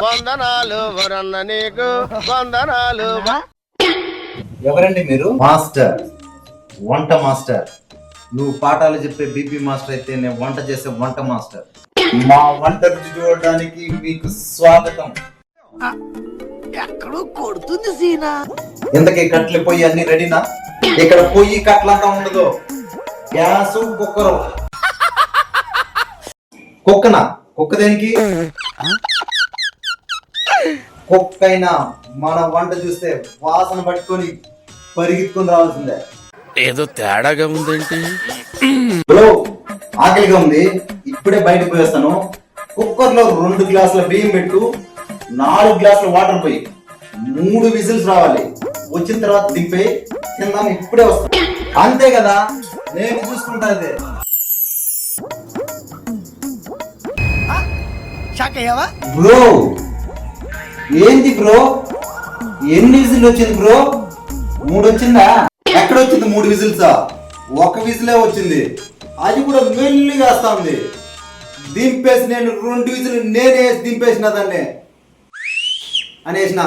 వందనాలు వరన్న నీకు వందనాలు. ఎవరండి మీరు? మాస్టర్, వంట మాస్టర్. నువ్వు పాఠాలు చెప్పే బీపీ మాస్టర్ అయితే నేను వంట చేసే వంట మాస్టర్. మా వంట రుచి చూడడానికి మీకు స్వాగతం. ఎక్కడో కొడుతుంది సీనా. ఇంతకీ కట్లు పొయ్యి అన్ని రెడీనా? ఇక్కడ పొయ్యి కట్లంతా ఉండదు, గ్యాస్ కుక్కరు. కుక్కనా? కుక్క దేనికి? కుక్కైనా మన వంట చూస్తే వాసన పట్టుకొని పరిగెత్తుకొని రావాల్సిందే. ఏదో తేడాగా ఉందేంటి? బ్రో, ఆకలిగా ఉంది, ఇప్పుడే బయటకు పోయేస్తాను. కుక్కర్ లో 2 గ్లాసుల బియ్యం పెట్టు, 4 గ్లాసుల వాటర్ పోయి, 3 విజిల్స్ రావాలి. వచ్చిన తర్వాత దింపే తిందాం. ఇప్పుడే వస్తాను. అంతే కదా, నేను చూసుకుంటా. అదే బ్రో. ఏంది బ్రో, ఎన్ని విజిల్ వచ్చింది బ్రో? 3 వచ్చిందా? ఎక్కడ వచ్చింది 3 విజిల్సా? 1 విజిలే వచ్చింది, అది కూడా మెల్లిగా వస్తా ఉంది. దింపేసి నేను 2 విజిల్ నేనే దింపేసిన దాన్ని అనేసిన.